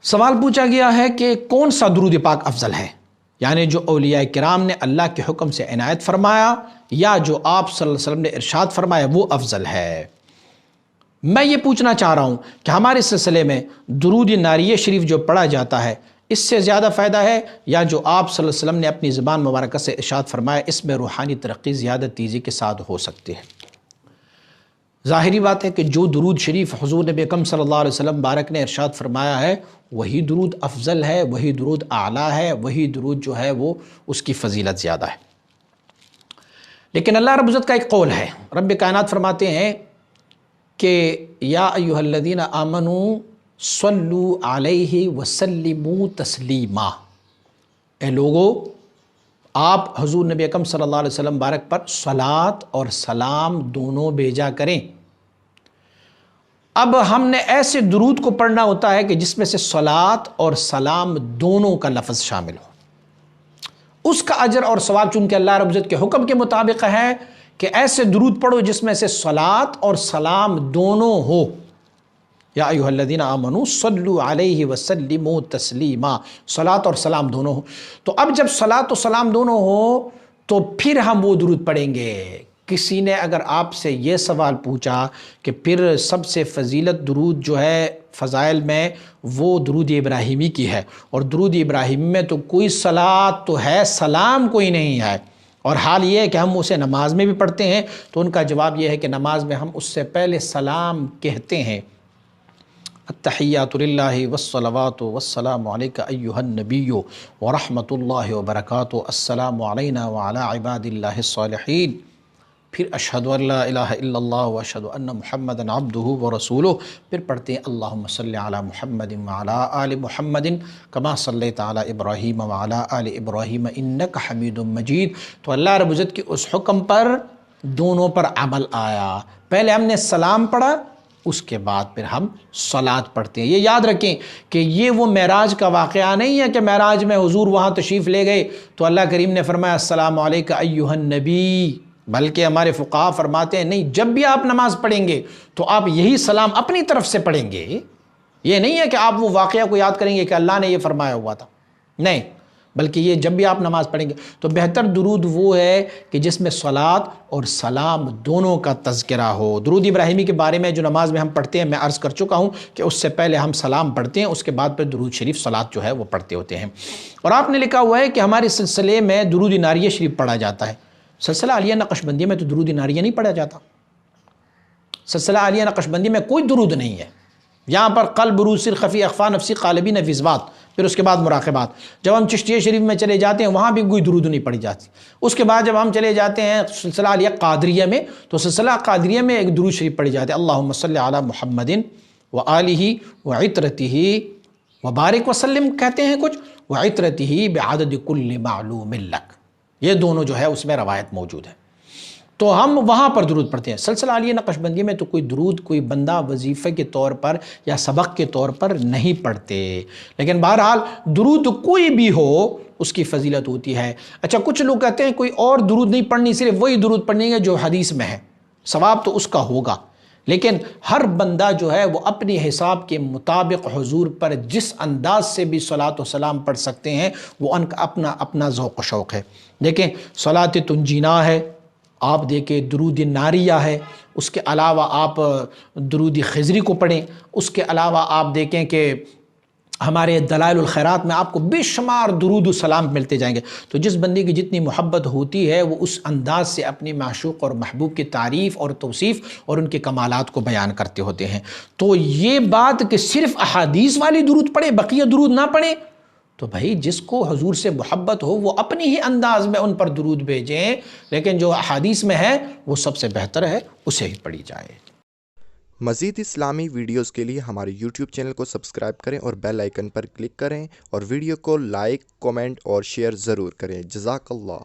سوال پوچھا گیا ہے کہ کون سا درود پاک افضل ہے، یعنی جو اولیاء کرام نے اللہ کے حکم سے عنایت فرمایا یا جو آپ صلی اللہ علیہ وسلم نے ارشاد فرمایا وہ افضل ہے۔ میں یہ پوچھنا چاہ رہا ہوں کہ ہمارے سلسلے میں درود ناریہ شریف جو پڑھا جاتا ہے اس سے زیادہ فائدہ ہے، یا جو آپ صلی اللہ علیہ وسلم نے اپنی زبان مبارکہ سے ارشاد فرمایا اس میں روحانی ترقی زیادہ تیزی کے ساتھ ہو سکتی ہے؟ ظاہری بات ہے کہ جو درود شریف حضور نبی اکرم صلی اللہ علیہ وسلم بارک نے ارشاد فرمایا ہے وہی درود افضل ہے، وہی درود اعلیٰ ہے، وہی درود جو ہے وہ اس کی فضیلت زیادہ ہے۔ لیکن اللہ رب العزت کا ایک قول ہے، رب کائنات فرماتے ہیں کہ یا ایھا الذین آمنوا صلوا علیہ وسلموا تسلیما، اے لوگو آپ حضور نبی اکرم صلی اللہ علیہ وسلم بارک پر صلاۃ اور سلام دونوں بھیجا کریں۔ اب ہم نے ایسے درود کو پڑھنا ہوتا ہے کہ جس میں سے صلاۃ اور سلام دونوں کا لفظ شامل ہو، اس کا اجر اور ثواب چونکہ اللہ رب العزت کے حکم کے مطابق ہے کہ ایسے درود پڑھو جس میں سے صلاۃ اور سلام دونوں ہو۔ یا ایھا الذین آمنوا صلوا علیہ وسلموا تسلیما، صلاۃ اور سلام دونوں ہو۔ تو اب جب صلاۃ و سلام دونوں ہو تو پھر ہم وہ درود پڑھیں گے۔ کسی نے اگر آپ سے یہ سوال پوچھا کہ پھر سب سے فضیلت درود جو ہے فضائل میں وہ درود ابراہیمی کی ہے، اور درود ابراہیمی میں تو کوئی صلاۃ تو ہے سلام کوئی نہیں ہے، اور حال یہ ہے کہ ہم اسے نماز میں بھی پڑھتے ہیں، تو ان کا جواب یہ ہے کہ نماز میں ہم اس سے پہلے سلام کہتے ہیں، التحیات للہ والصلوات والسلام علیک ایھا النبی ورحمۃ اللہ وبرکاتہ، السلام علینا وعلی عباد اللہ الصالحین، پھر اشہد ان لا الہ الا اللہ واشہد ان محمدا عبدہ ورسولہ، پھر پڑھتے ہیں اللہم صلی علی محمد وعلی آل محمد کما صلیت علی ابراہیم وعلی آل ابراہیم انک حمید مجید۔ تو اللہ رب العزت کے اس حکم پر دونوں پر عمل آیا، پہلے ہم نے سلام پڑھا اس کے بعد پھر ہم صلاۃ پڑھتے ہیں۔ یہ یاد رکھیں کہ یہ وہ معراج کا واقعہ نہیں ہے کہ معراج میں حضور وہاں تشریف لے گئے تو اللہ کریم نے فرمایا السلام علیک ایھا النبی، بلکہ ہمارے فقہاء فرماتے ہیں نہیں، جب بھی آپ نماز پڑھیں گے تو آپ یہی سلام اپنی طرف سے پڑھیں گے۔ یہ نہیں ہے کہ آپ وہ واقعہ کو یاد کریں گے کہ اللہ نے یہ فرمایا ہوا تھا، نہیں، بلکہ یہ جب بھی آپ نماز پڑھیں گے تو بہتر درود وہ ہے کہ جس میں صلاۃ اور سلام دونوں کا تذکرہ ہو۔ درود ابراہیمی کے بارے میں جو نماز میں ہم پڑھتے ہیں میں عرض کر چکا ہوں کہ اس سے پہلے ہم سلام پڑھتے ہیں، اس کے بعد پھر درود شریف صلاۃ جو ہے وہ پڑھتے ہوتے ہیں۔ اور آپ نے لکھا ہوا ہے کہ ہمارے سلسلے میں درود ناریہ شریف پڑھا جاتا ہے، سلسلہ عالیہ نقشبندیہ میں تو درود ناریہ نہیں پڑھا جاتا، سلسلہ عالیہ نقشبندی میں کوئی درود نہیں ہے۔ یہاں پر قلب روح سر خفی اخفا نفسی قالبین فیضبات، پھر اس کے بعد مراقبات۔ جب ہم چشتیہ شریف میں چلے جاتے ہیں وہاں بھی کوئی درود نہیں پڑھی جاتی۔ اس کے بعد جب ہم چلے جاتے ہیں سلسلہ عالیہ قادریہ میں تو سلسلہ قادریہ میں ایک درود شریف پڑھی جاتی ہے، اللہم صلی علی محمد وآلہ وعطرتہ وبارک وسلم کہتے ہیں کچھ، وعطرتہ بعدد کل معلوم لک، یہ دونوں جو ہے اس میں روایت موجود ہے، تو ہم وہاں پر درود پڑھتے ہیں۔ سلسلہ عالیہ نقشبندی میں تو کوئی درود کوئی بندہ وظیفے کے طور پر یا سبق کے طور پر نہیں پڑھتے، لیکن بہرحال درود کوئی بھی ہو اس کی فضیلت ہوتی ہے۔ اچھا، کچھ لوگ کہتے ہیں کوئی اور درود نہیں پڑھنی، صرف وہی درود پڑھنی ہے جو حدیث میں ہے، ثواب تو اس کا ہوگا، لیکن ہر بندہ جو ہے وہ اپنی حساب کے مطابق حضور پر جس انداز سے بھی صلاۃ و سلام پڑھ سکتے ہیں، وہ ان کا اپنا اپنا ذوق و شوق ہے۔ دیکھیں صلاۃ تنجینا ہے، آپ دیکھیں درود ناریہ ہے، اس کے علاوہ آپ درود خضری کو پڑھیں، اس کے علاوہ آپ دیکھیں کہ ہمارے دلائل الخیرات میں آپ کو بے شمار درود و سلام ملتے جائیں گے۔ تو جس بندے کی جتنی محبت ہوتی ہے وہ اس انداز سے اپنی معشوق اور محبوب کی تعریف اور توصیف اور ان کے کمالات کو بیان کرتے ہوتے ہیں۔ تو یہ بات کہ صرف احادیث والی درود پڑھیں بقیہ درود نہ پڑھیں، تو بھائی جس کو حضور سے محبت ہو وہ اپنی ہی انداز میں ان پر درود بھیجیں، لیکن جو احادیث میں ہے وہ سب سے بہتر ہے، اسے ہی پڑھی جائے۔ مزید اسلامی ویڈیوز کے لیے ہمارے YouTube چینل کو سبسکرائب کریں اور بیل آئیکن پر کلک کریں، اور ویڈیو کو لائک، کومنٹ اور شیئر ضرور کریں۔ جزاک اللہ۔